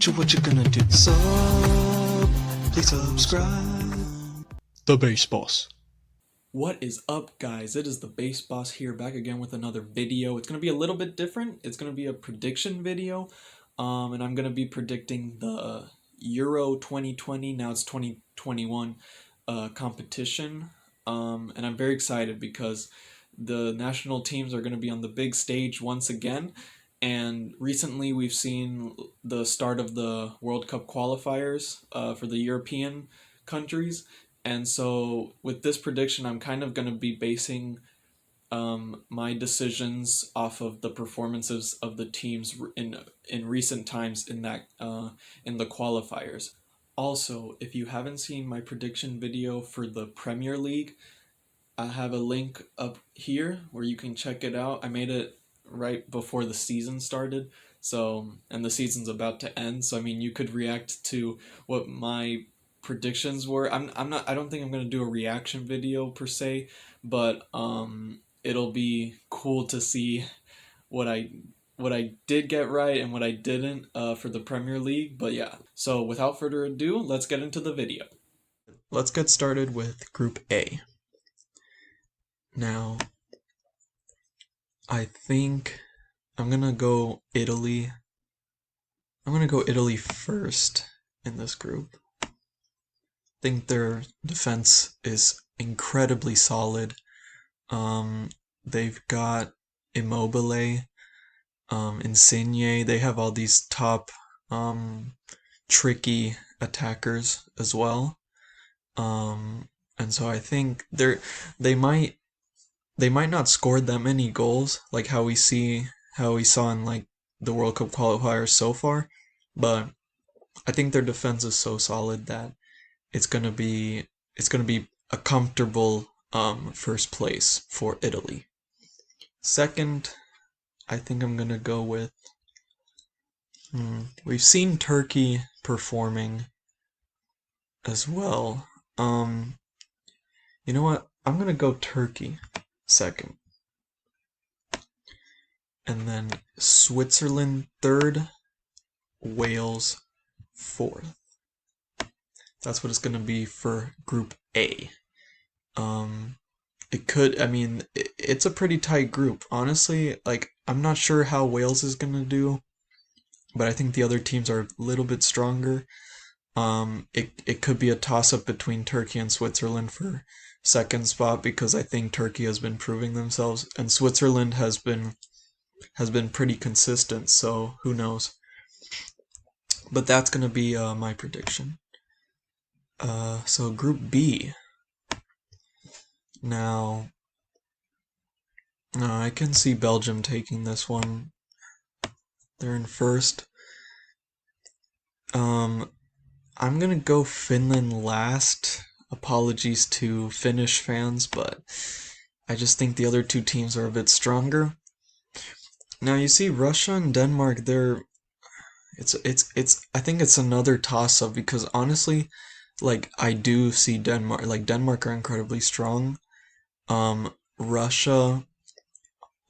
what you gonna do? Please subscribe. The Bass Boss. What is up, guys? It is the Bass Boss here, back again with another video. It's gonna be a little bit different. It's gonna be a prediction video, and I'm gonna be predicting the Euro 2020. Now it's 2021 competition, and I'm very excited because the national teams are gonna be on the big stage once again. And recently, we've seen the start of the World Cup qualifiers for the European countries. And so with this prediction, I'm kind of going to be basing my decisions off of the performances of the teams in recent times in the qualifiers. Also, if you haven't seen my prediction video for the Premier League, I have a link up here where you can check it out. I made it right before the season started, and the season's about to end. So I mean, you could react to what my predictions were. I don't think I'm gonna do a reaction video per se, but it'll be cool to see what I did get right and what I didn't for the Premier League. But yeah, so without further ado, let's get into the video. Let's get started with Group A. Now, I think I'm gonna go Italy. I'm gonna go Italy first in this group. I think their defense is incredibly solid. They've got Immobile, Insigne. They have all these top, tricky attackers as well. And so I think they might not score that many goals like how we saw in like the World Cup qualifiers so far, but I think their defense is so solid that it's gonna be a comfortable first place for Italy. Second, I think I'm gonna go with we've seen Turkey performing as well. You know what? I'm gonna go Turkey second. And then Switzerland third, Wales fourth. That's what it's gonna be for Group A. It's a pretty tight group. Honestly, like, I'm not sure how Wales is gonna do, but I think the other teams are a little bit stronger. It could be a toss-up between Turkey and Switzerland for second spot, because I think Turkey has been proving themselves and Switzerland has been pretty consistent, so who knows. But that's gonna be my prediction. So Group B. Now, I can see Belgium taking this one. They're in first. I'm gonna go Finland last. Apologies to Finnish fans, but I just think the other two teams are a bit stronger. Now you see Russia and Denmark, I think it's another toss-up, because honestly, like, I do see Denmark are incredibly strong. Russia,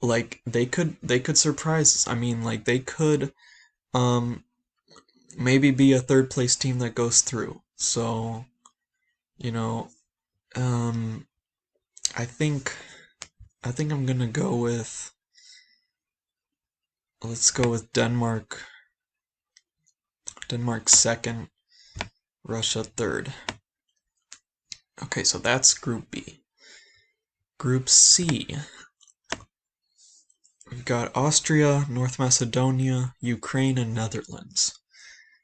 like, they could surprise us. I mean, like, they could maybe be a third place team that goes through. So, you know, I think I'm gonna go with, let's go with Denmark. Denmark second, Russia third. Okay, so that's Group B. Group C. We've got Austria, North Macedonia, Ukraine, and Netherlands.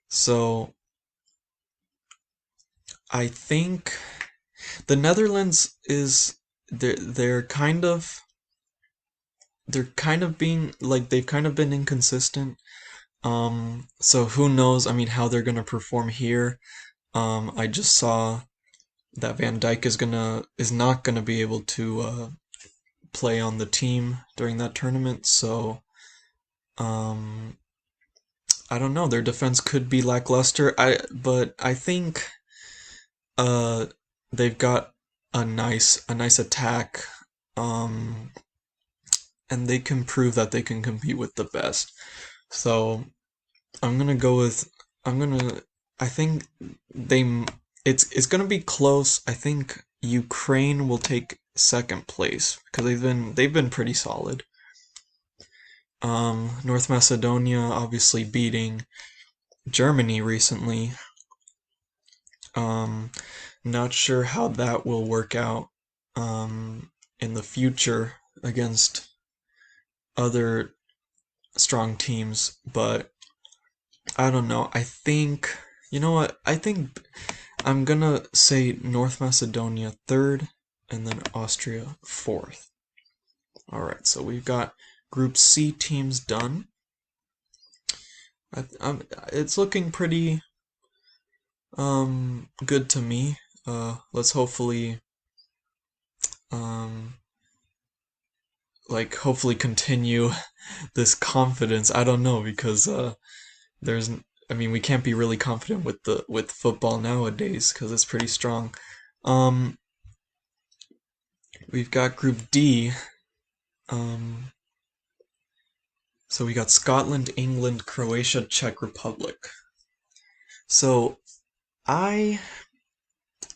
So I think the Netherlands is they're kind of being, like, they've kind of been inconsistent. So who knows, I mean, how they're gonna perform here. I just saw that Van Dijk is not gonna be able to play on the team during that tournament, so I don't know, their defense could be lackluster. But I think they've got a nice attack, and they can prove that they can compete with the best. So I'm gonna go with I'm gonna. I think they. It's gonna be close. I think Ukraine will take second place because they've been pretty solid. North Macedonia obviously beating Germany recently. Um, Not sure how that will work out in the future against other strong teams, but I don't know. I think, you know what? I think I'm gonna say North Macedonia third and then Austria fourth. All right, so we've got Group C teams done. It's looking pretty good to me. Let's hopefully um hopefully continue this confidence. I don't know because there's I mean we can't be really confident with football nowadays because it's pretty strong. Um we've got Group D. Um so we got Scotland, England, Croatia, Czech Republic. So I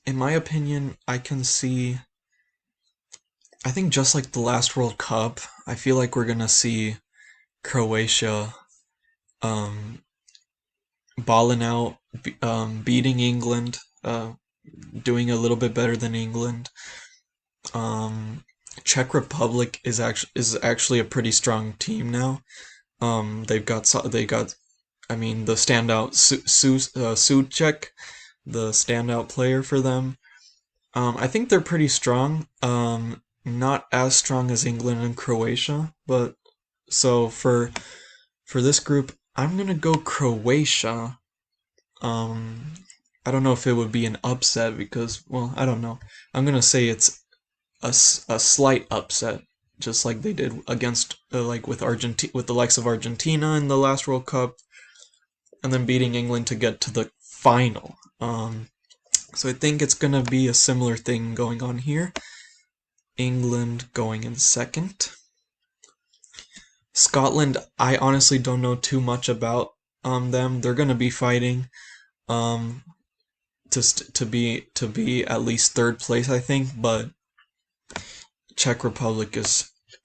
in my opinion, I think just like the last World Cup, I feel like we're gonna see Croatia um balling out, beating England, doing a little bit better than England. Um, Czech Republic is actually a pretty strong team now. They got I mean the standout Suchek, the standout player for them. I think they're pretty strong. Not as strong as England and Croatia, but so for this group, I'm gonna go Croatia. Um, I don't know if it would be an upset because, well, I don't know. I'm gonna say it's a slight upset, just like they did against like with the likes of Argentina in the last World Cup, and then beating England to get to the final. So I think it's gonna be a similar thing going on here. England going in second. Scotland, I honestly don't know too much about them. They're gonna be fighting um to be at least third place, I think, but Czech Republic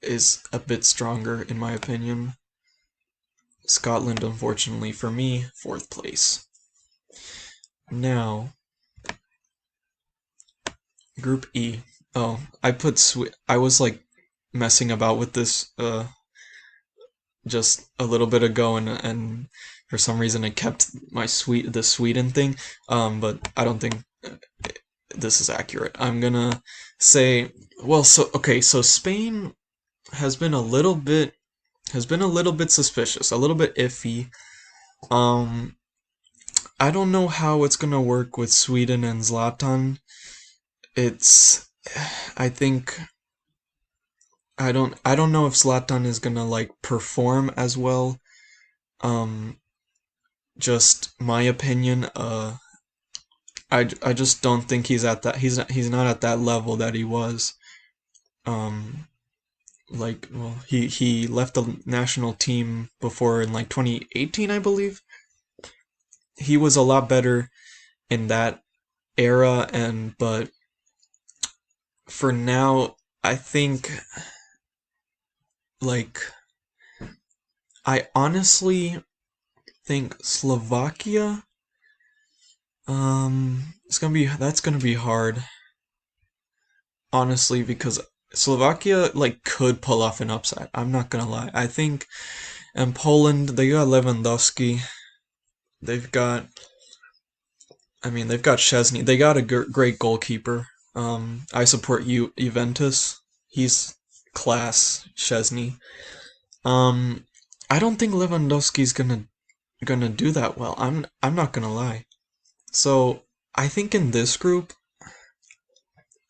is a bit stronger in my opinion. Scotland, unfortunately for me, fourth place. Now, Group E. Oh, I was like messing about with this just a little bit ago, and for some reason it kept the Sweden thing. But I don't think this is accurate. I'm gonna say, well, so okay, so Spain has been a little bit suspicious, a little bit iffy. Um, I don't know how it's gonna work with Sweden and Zlatan. It's, I think, I don't know if Zlatan is gonna like perform as well. Um, just my opinion. I just don't think he's not at that level that he was. Um, well, he left the national team before in like 2018, I believe. He was a lot better in that era, and but for now, I think like I honestly think Slovakia. That's gonna be hard, honestly, because Slovakia like could pull off an upset. I'm not gonna lie. I think, and Poland, they got Lewandowski. They've got, I mean, they've got Chesney. They got a great goalkeeper. I support Juventus. He's class, Chesney. Um, I don't think Lewandowski's gonna do that well. I'm not gonna lie. So I think in this group,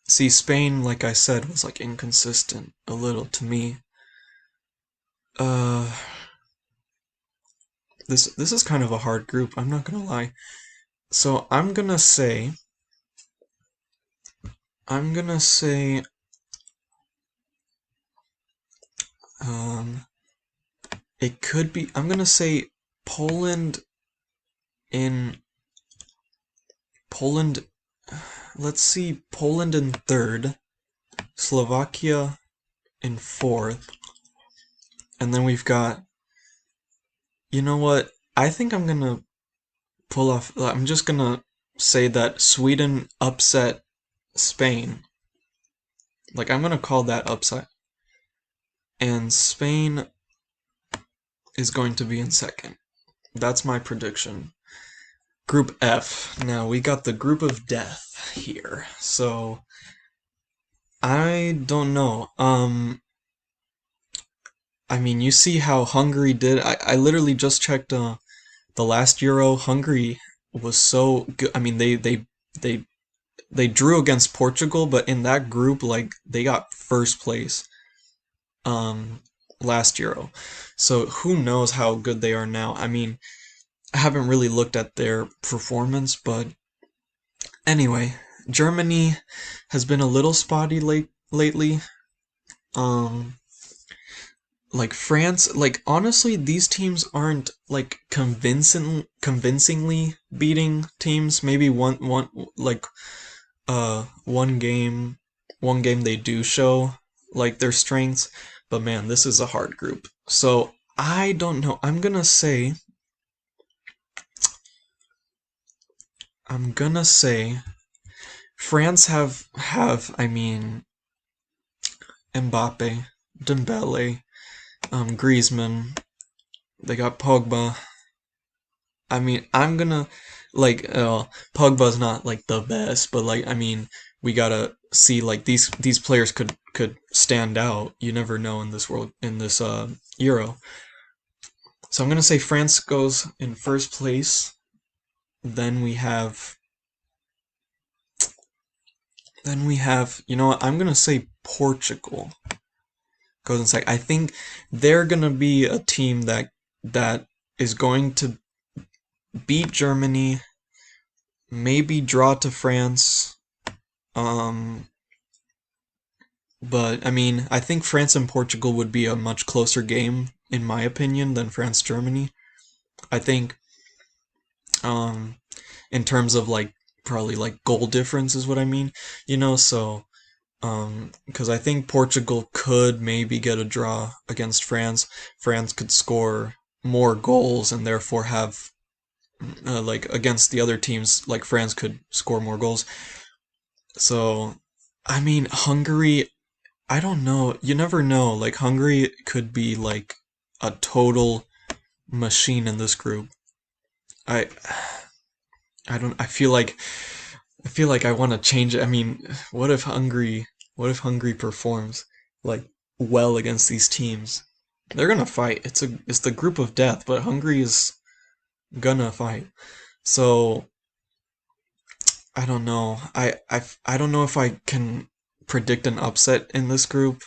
see, Spain, like I said, was like inconsistent a little to me. Uh, this is kind of a hard group. I'm not gonna lie. So I'm gonna say, um, it could be. I'm gonna say Poland, in Poland, let's see, Poland in third, Slovakia in fourth, and then we've got, you know what? I think I'm gonna pull off, I'm just gonna say that Sweden upset Spain. Like, I'm gonna call that upset. And Spain is going to be in second. That's my prediction. Group F. Now, we got the group of death here. So, I don't know. I mean, you see how Hungary did. I literally just checked the last Euro. Hungary was so good. I mean, they they drew against Portugal, but in that group, like they got first place um last Euro. So who knows how good they are now? I mean, I haven't really looked at their performance, but anyway, Germany has been a little spotty lately. Um like France, like honestly, these teams aren't like convincingly beating teams. Maybe one like one game they do show like their strengths, but man, this is a hard group. So I don't know. I'm gonna say France have I mean Mbappe, Dembele, Griezmann. They got Pogba. I mean, I'm gonna like Pogba's not like the best, but like I mean, we gotta see like these players could stand out. You never know in this world in this Euro. So I'm gonna say France goes in first place. Then we have you know what? I'm gonna say Portugal goes in second. I think they're gonna be a team that is going to beat Germany, maybe draw to France. Um, but I mean, I think France and Portugal would be a much closer game, in my opinion, than France Germany. I think, um, in terms of like probably like goal difference is what I mean, you know. So, because I think Portugal could maybe get a draw against France. France could score more goals and therefore have like against the other teams, like France could score more goals. So, I mean, Hungary, I don't know. You never know. Like, Hungary could be like a total machine in this group. I, I don't. I feel like I want to change it. I mean, what if Hungary performs like well against these teams? They're gonna fight. It's the group of death, but Hungary is gonna fight. So I don't know. I don't know if I can predict an upset in this group.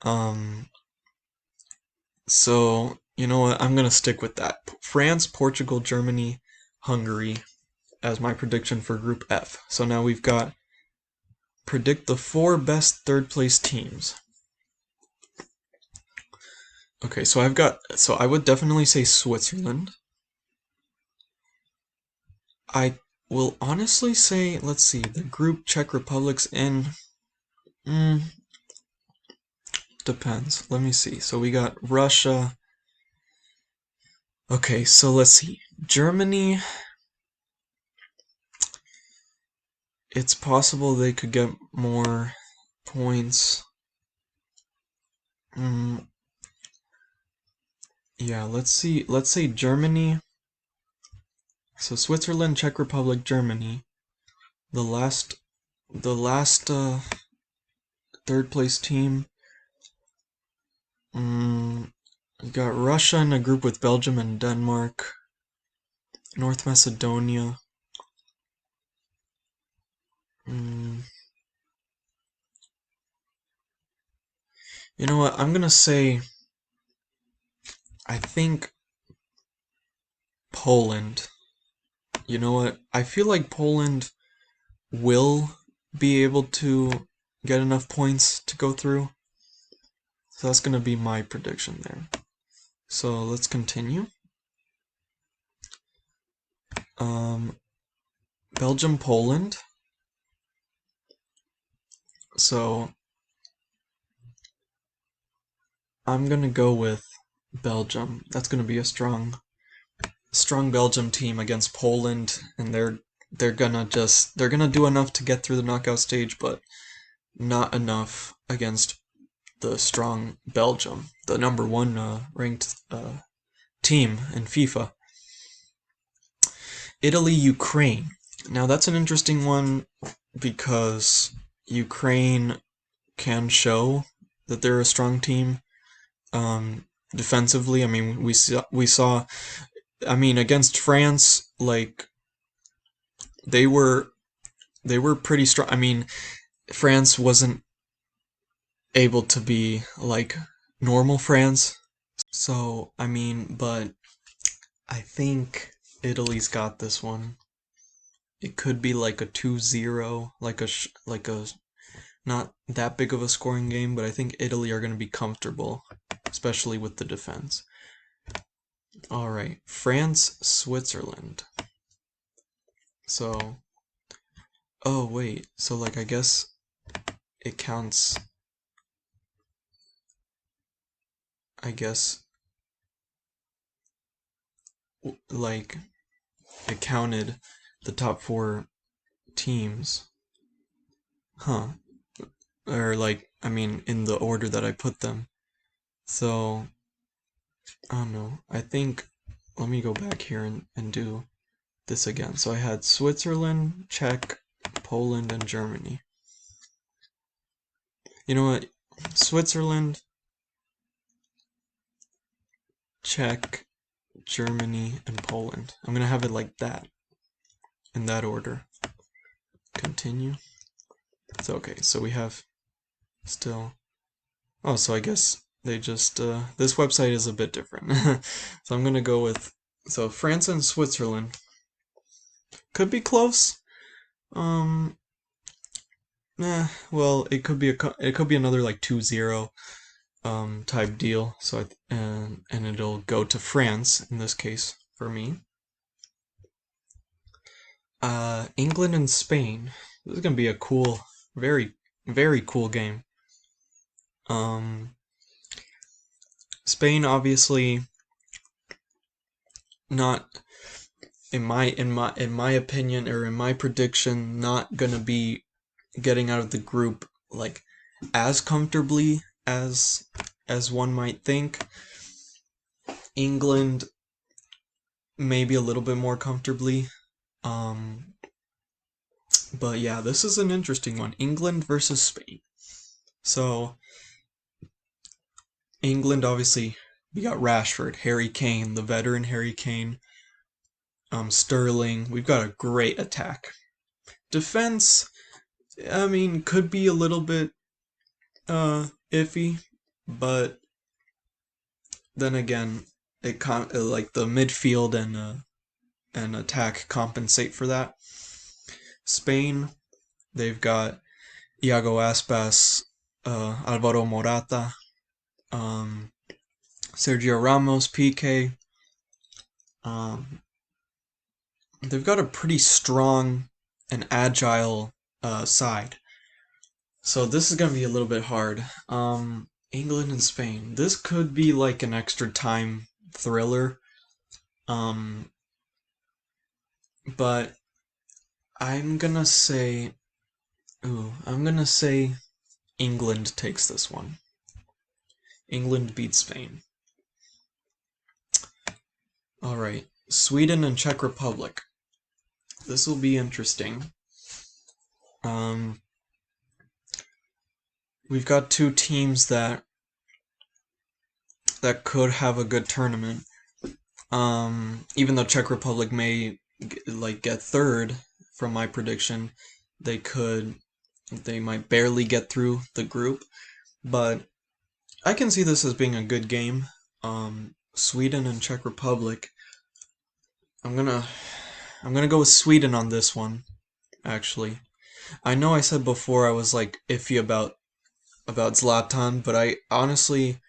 Um, so you know what? I'm gonna stick with that. France, Portugal, Germany, Hungary as my prediction for Group F. So now we've got predict the four best third place teams. Okay, so I would definitely say Switzerland. I will honestly say, let's see, the group Czech Republic's in. Mm, depends. Let me see. So we got Russia. Okay, so let's see. Germany, it's possible they could get more points. Mm, yeah, let's see. Let's say Germany. So Switzerland, Czech Republic, Germany. The last third place team. You got Russia in a group with Belgium and Denmark. North Macedonia. Mm, you know what? I'm gonna say I think Poland. You know what? I feel like Poland will be able to get enough points to go through. So that's gonna be my prediction there. So let's continue. Um, Belgium, Poland. So I'm gonna go with Belgium. That's gonna be a strong Belgium team against Poland, and they're gonna do enough to get through the knockout stage, but not enough against the strong Belgium, the number one ranked team in FIFA. Italy, Ukraine. Now that's an interesting one because Ukraine can show that they're a strong team defensively. I mean, we saw. I mean, against France, like they were they were pretty strong. I mean, France wasn't able to be like normal France. So, I mean, but I think Italy's got this one. It could be like a 2-0, like a not that big of a scoring game, but I think Italy are going to be comfortable, especially with the defense. All right, France, Switzerland. So, oh wait, so like I guess it counts. I guess like it counted the top four teams, huh? Or like I mean in the order that I put them. So I don't know. I think let me go back here and do this again. So I had Switzerland, Czech, Poland, and Germany. You know what? Switzerland, Czech, Germany, and Poland. I'm gonna have it like that, in that order. Continue. So okay, so we have still. Oh, so I guess they just this website is a bit different. So I'm gonna go with so France and Switzerland could be close. Um, well, it could be another like 2-0 type deal. So and it'll go to France in this case for me. England and Spain. This is gonna be a cool, very cool game. Um, Spain obviously not in my opinion or in my prediction not gonna be getting out of the group like as comfortably as one might think. England maybe a little bit more comfortably. Um, but yeah, this is an interesting one. England versus Spain. So England obviously we got Rashford, Harry Kane, the veteran Harry Kane, Sterling. We've got a great attack. Defense, I mean, could be a little bit iffy, but then again, like the midfield and attack compensate for that. Spain, they've got Iago Aspas, Alvaro Morata, um, Sergio Ramos, PK. Um, they've got a pretty strong and agile side. So this is gonna be a little bit hard. England and Spain. This could be like an extra time thriller. Um, but I'm gonna say, I'm gonna say England takes this one. England beats Spain. All right, Sweden and Czech Republic. This will be interesting. Um, we've got two teams that could have a good tournament. Even though Czech Republic may get third from my prediction, they might barely get through the group, but I can see this as being a good game. Sweden and Czech Republic. I'm gonna go with Sweden on this one. Actually, I know I said before I was like iffy about Zlatan, but I honestly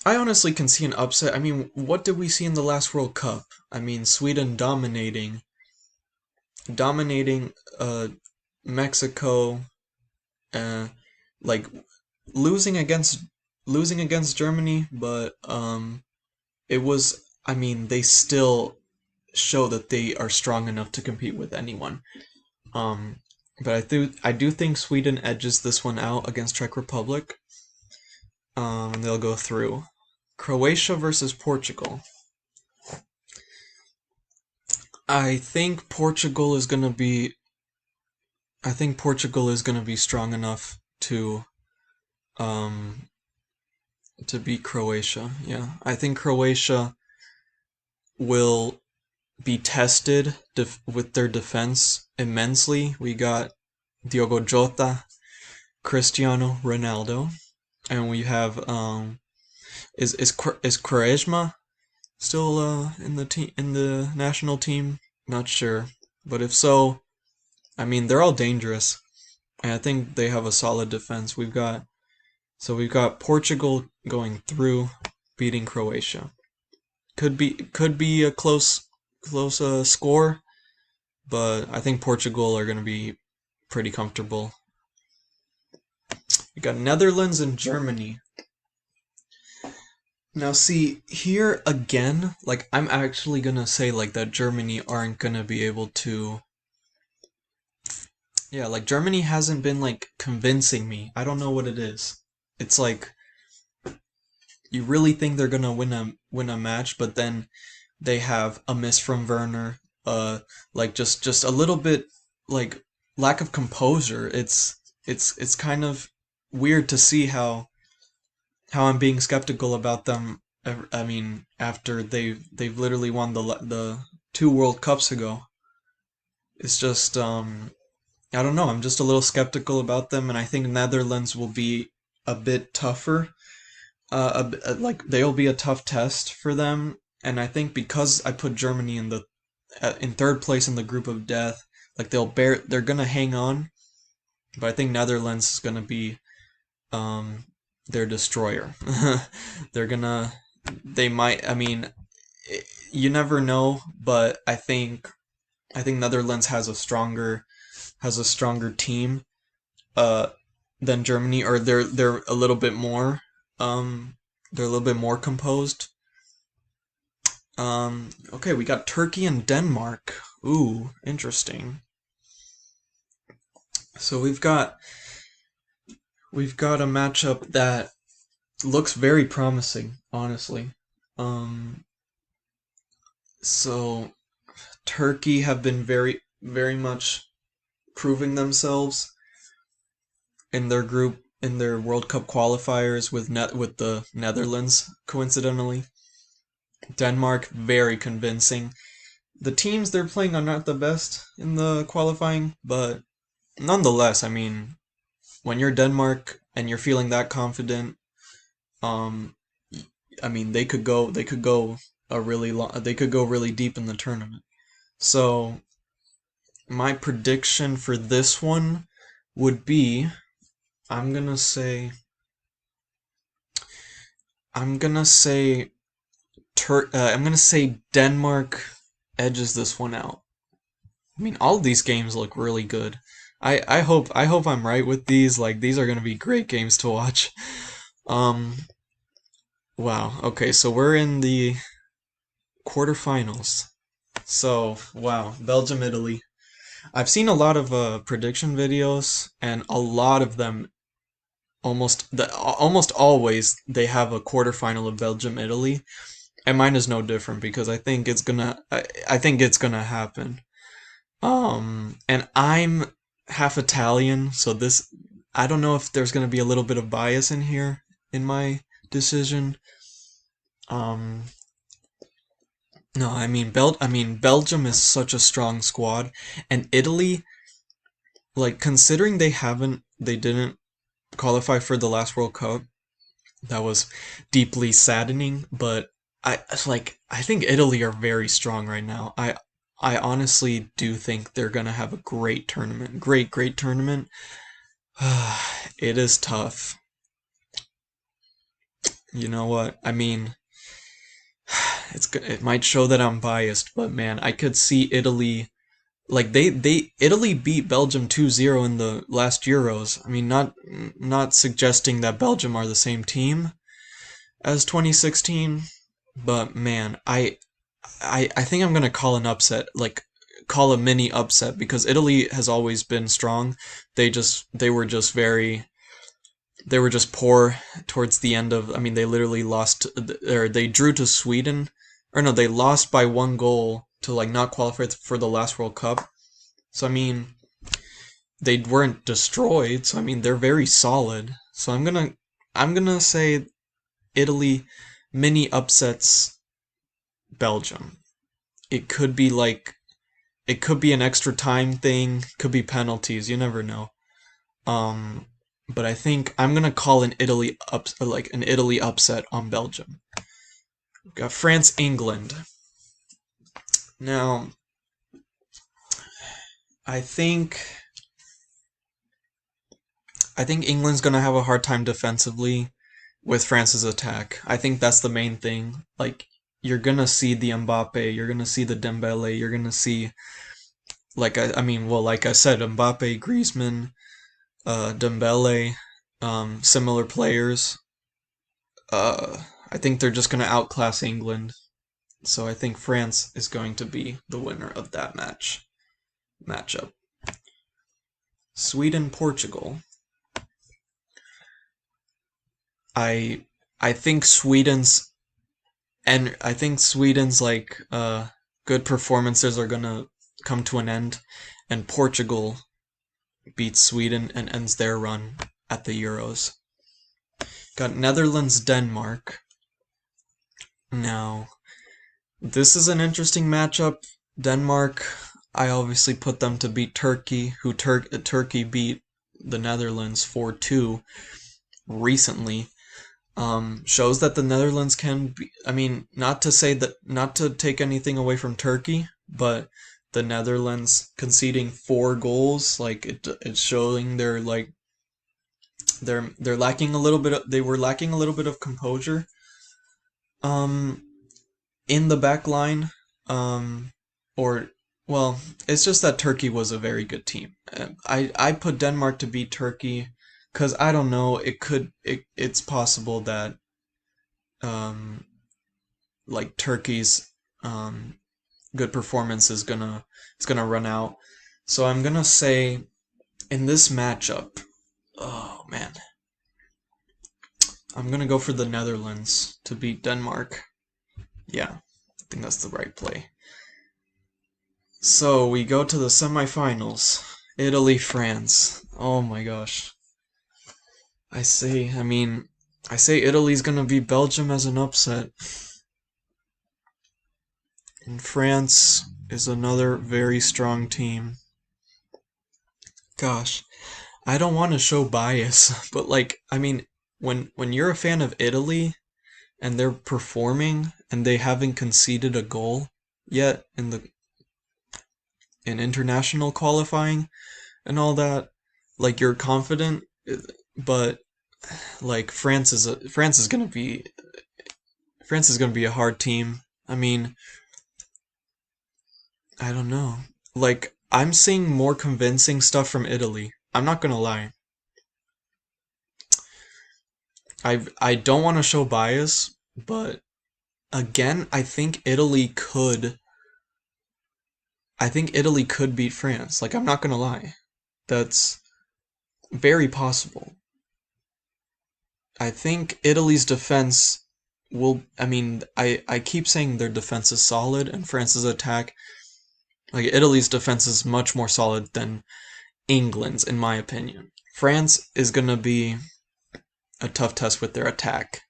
I honestly can see an upset. I mean, what did we see in the last World Cup? I mean, Sweden dominating Mexico, uh, like losing against losing against Germany, but it was. I mean, they still show that they are strong enough to compete with anyone. Um, but I do think Sweden edges this one out against Czech Republic. And they'll go through. Croatia versus Portugal. I think Portugal is gonna be. I think Portugal is gonna be strong enough um to beat Croatia. Yeah, I think Croatia will be tested with their defense immensely. We got Diogo Jota, Cristiano Ronaldo, and we have is Quaresma still in the national team? Not sure, but if so, I mean they're all dangerous, and I think they have a solid defense. We've got Portugal going through, beating Croatia. Could be a close score, but I think Portugal are going to be pretty comfortable. We got Netherlands and Germany. Now see, here again, like I'm actually gonna say like that Germany aren't gonna be able to. Yeah, like Germany hasn't been like convincing me. I don't know what it is. It's like you really think they're gonna win a match, but then they have a miss from Werner, like just a little bit like lack of composure. It's kind of weird to see how I'm being skeptical about them. I mean, after they've literally won the two World Cups ago. It's just I don't know. I'm just a little skeptical about them, and I think Netherlands will be a bit tougher. Like they'll be a tough test for them, and I think because I put Germany in third place in the group of death, like they're gonna hang on, but I think Netherlands is gonna be um their destroyer. they're gonna they might. I mean, you never know, but I think Netherlands has a stronger team uh than Germany, or they're a little bit more um they're a little bit more composed. Okay, we got Turkey and Denmark. Ooh, interesting. So we've got a matchup that looks very promising, honestly. Um, so Turkey have been very, very much proving themselves in their World Cup qualifiers with the Netherlands, coincidentally. Denmark, very convincing. The teams they're playing are not the best in the qualifying, but nonetheless, I mean, when you're Denmark and you're feeling that confident, um, I mean, they could go they could go really deep in the tournament. So my prediction for this one would be, I'm gonna say, I'm gonna say, I'm gonna say Denmark edges this one out. I mean, all of these games look really good. I hope I'm right with these. Like these are gonna be great games to watch. Um, wow. Okay, so we're in the quarterfinals. So wow, Belgium, Italy. I've seen a lot of prediction videos, and a lot of them almost always they have a quarterfinal of Belgium, Italy, and mine is no different because I think it's gonna happen. And I'm half Italian, so this I don't know if there's gonna be a little bit of bias in here in my decision. Um, no, I mean Belgium is such a strong squad, and Italy, like considering they didn't qualify for the last World Cup, that was deeply saddening. But I think Italy are very strong right now. I honestly do think they're gonna have a great tournament, great tournament. It is tough. You know what? I mean, it might show that I'm biased, but man, I could see Italy like Italy beat Belgium 2-0 in the last Euros. I mean, not suggesting that Belgium are the same team as 2016, but man, I think I'm gonna call an upset, like call a mini upset because Italy has always been strong. They were just they were just poor towards the end of. I mean, they literally lost, or they drew to Sweden, or no, they lost by 1 goal to like not qualify for the last World Cup. So I mean, they weren't destroyed. So I mean, they're very solid. So I'm gonna say Italy mini upsets Belgium. It could be like it could be an extra time thing, could be penalties, you never know. Um but I think I'm gonna call an Italy upset on Belgium. We've got France England. Now I think I think England's gonna have a hard time defensively with France's attack. I think that's the main thing. Like you're gonna see the Mbappe, you're gonna see the Dembele, you're gonna see I mean, well, like I said, Mbappe, Griezmann, Dembele, similar players. I think they're just gonna outclass England. So I think France is going to be the winner of that matchup. Sweden Portugal. I I think Sweden's like good performances are gonna come to an end, and Portugal beats Sweden and ends their run at the Euros. Got Netherlands Denmark. Now this is an interesting matchup. Denmark, I obviously put them to beat Turkey, Turkey beat the Netherlands 4-2 recently. Shows that the Netherlands can be, I mean, not to take anything away from Turkey, but the Netherlands conceding 4 goals, like it's showing they're lacking a little bit they were lacking a little bit of composure. Um, in the back line, or well, it's just that Turkey was a very good team. I put Denmark to beat Turkey because I don't know. It's possible that um like Turkey's um good performance is gonna run out. So I'm gonna say in this matchup, oh man, I'm gonna go for the Netherlands to beat Denmark. Yeah, I think that's the right play. So we go to the semifinals. Italy, France. Oh my gosh. I say Italy's gonna beat Belgium as an upset. And France is another very strong team. Gosh, I don't want to show bias, but I mean, when you're a fan of Italy and they're performing and they haven't conceded a goal yet in international qualifying and all that, like you're confident, but like France is gonna be a hard team. I mean, I don't know. Like I'm seeing more convincing stuff from Italy. I'm not gonna lie. I don't want to show bias, but again, I think Italy could beat France. Like I'm not gonna lie. That's very possible. I think Italy's defense I mean, I keep saying their defense is solid and France's attack, like Italy's defense is much more solid than England's, in my opinion. France is gonna be a tough test with their attack.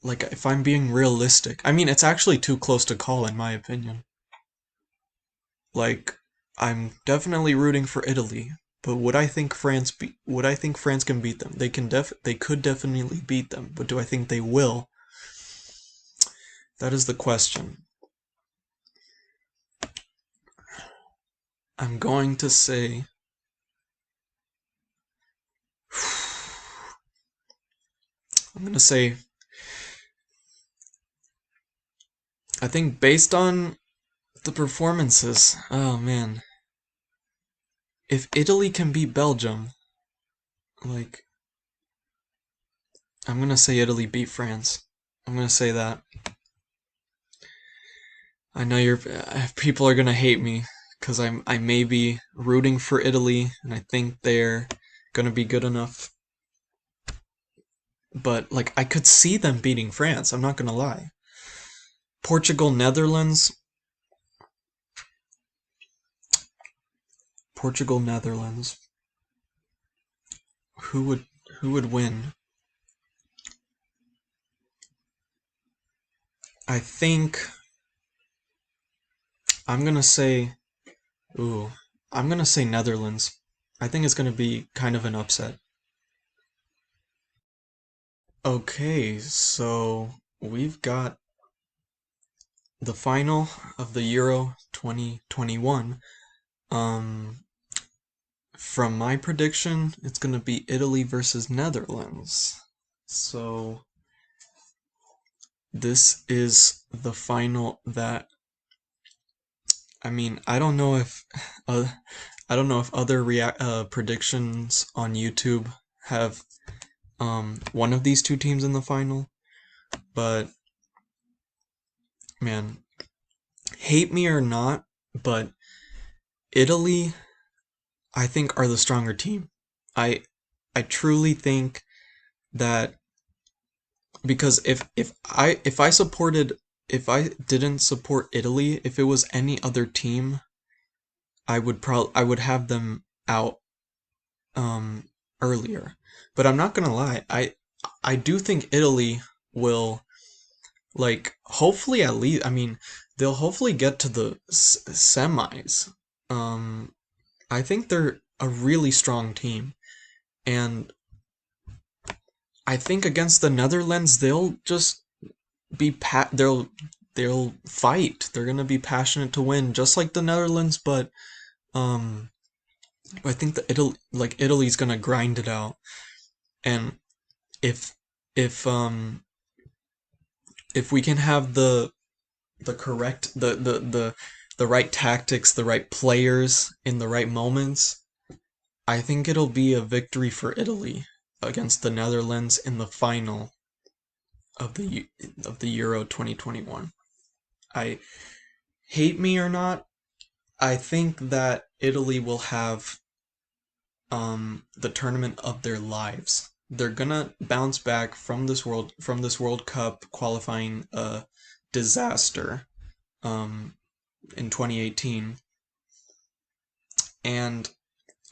If I'm being realistic, I mean it's actually too close to call in my opinion. Like I'm definitely rooting for Italy, but would I think France can beat them? They could definitely beat them, but do I think they will? That is the question. I'm going to say I'm gonna say, I think based on the performances, oh man, if Italy can beat Belgium, like, I'm gonna say Italy beat France. I'm gonna say that. I know people are gonna hate me because I may be rooting for Italy and I think they're gonna be good enough. But like I could see them beating France, I'm not gonna lie. Portugal, Netherlands. Portugal, Netherlands. Who would who would win? I think I'm gonna say ooh, I'm gonna say Netherlands. I think it's gonna be kind of an upset. Okay, so we've got the final of the Euro 2021. Um, from my prediction, it's gonna be Italy versus Netherlands. So this is the final that I mean, uh, I don't know if other predictions on YouTube have one of these two teams in the final, but man, hate me or not, but Italy I think are the stronger team. I I truly think that because if I didn't support Italy, if it was any other team, I would have them out um earlier. But I'm not gonna lie, I do think Italy will like hopefully at least I mean they'll hopefully get to the semis. Um I think they're a really strong team and I think against the Netherlands they'll just they'll fight. They're gonna be passionate to win, just like the Netherlands. But um, I think that Italy's gonna grind it out. And if if um if we can have the correct the right tactics, the right players in the right moments, I think it'll be a victory for Italy against the Netherlands in the final of the Euro 2021. I hate me or not, I think that Italy will have the tournament of their lives. They're gonna bounce back from this World Cup qualifying disaster um in 2018, and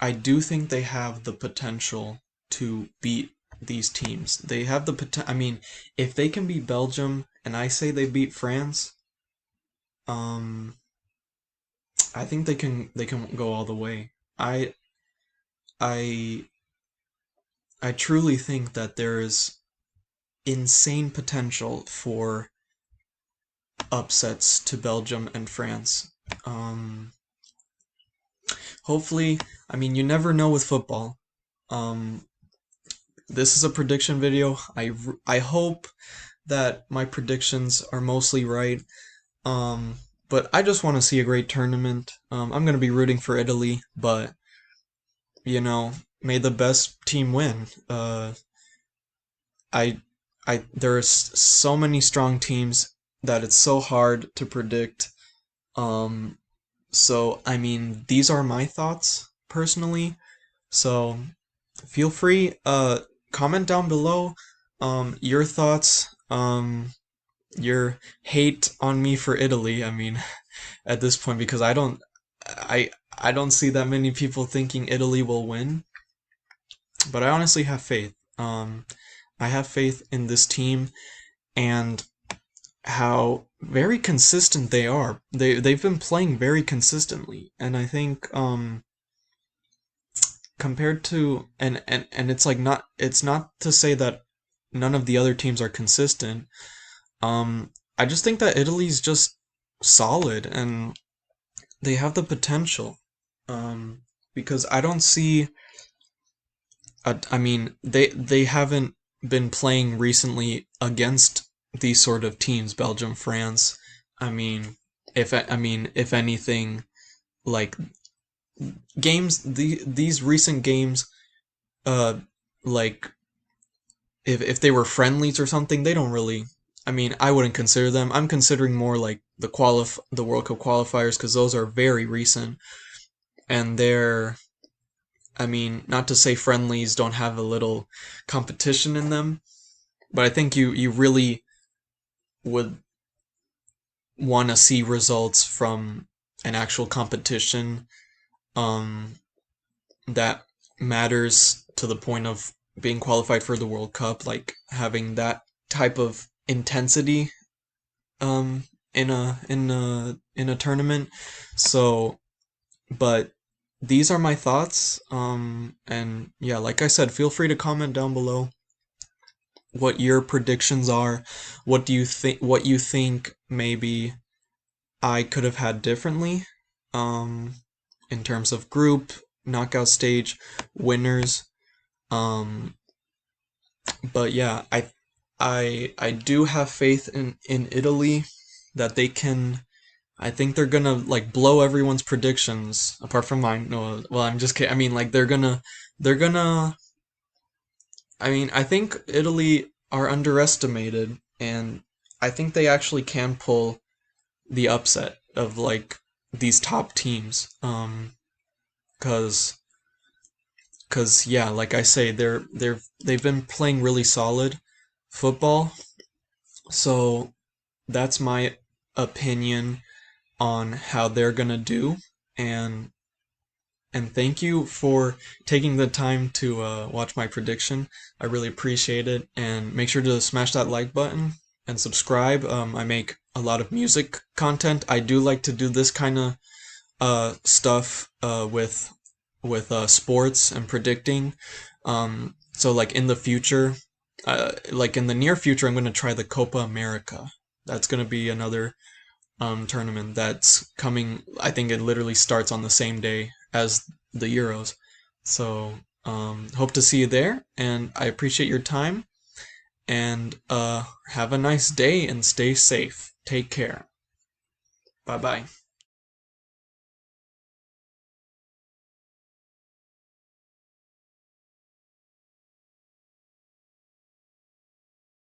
I do think they have the potential to beat these teams. They have the potential. I mean, if they can beat Belgium, and I say they beat France, um, I think they can go all the way. I I truly think that there is insane potential for upsets to Belgium and France. Um, hopefully, I mean, you never know with football. Um, this is a prediction video. I hope that my predictions are mostly right. Um, but I just want to see a great tournament. I'm going to be rooting for Italy, but you know, may the best team win. I, there are so many strong teams that it's so hard to predict. Um, so I mean, these are my thoughts personally. So feel free, comment down below, your thoughts, your hate on me for Italy. I mean, at this point, because I don't see that many people thinking Italy will win, but I honestly have faith. I have faith in this team and how very consistent they are. They've been playing very consistently, and I think compared to and it's not to say that none of the other teams are consistent. I just think that Italy's just solid and they have the potential. Because I don't see I mean they haven't been playing recently against these sort of teams, Belgium, France. I mean, if anything, like these recent games, uh, like if they were friendlies or something, they don't really. I mean, I wouldn't consider them. I'm considering more like the World Cup qualifiers because those are very recent and they're. I mean, not to say friendlies don't have a little competition in them, but I think you really would want to see results from an actual competition um, that matters to the point of being qualified for the World Cup, like having that type of intensity um, in a tournament. So, but these are my thoughts. And yeah, like I said, feel free to comment down below what your predictions are. What do you think? What you think maybe I could have had differently, um, in terms of group, knockout stage, winners. Um, but yeah, I do have faith in Italy that they can. I think they're gonna like blow everyone's predictions apart from mine. No, well, I'm just kidding. I mean, like they're gonna. I mean, I think Italy are underestimated, and I think they actually can pull the upset of like these top teams. Cause, cause yeah, like I say, they've been playing really solid football. So that's my opinion on how they're gonna do, and thank you for taking the time to watch my prediction. I really appreciate it, and make sure to smash that like button and subscribe. I make a lot of music content. I do like to do this kind of stuff with sports and predicting. So like in the future, like in the near future, I'm going to try the Copa America. That's going to be another tournament that's coming. I think it literally starts on the same day as the Euros. So hope to see you there, and I appreciate your time. And have a nice day and stay safe. Take care. Bye bye.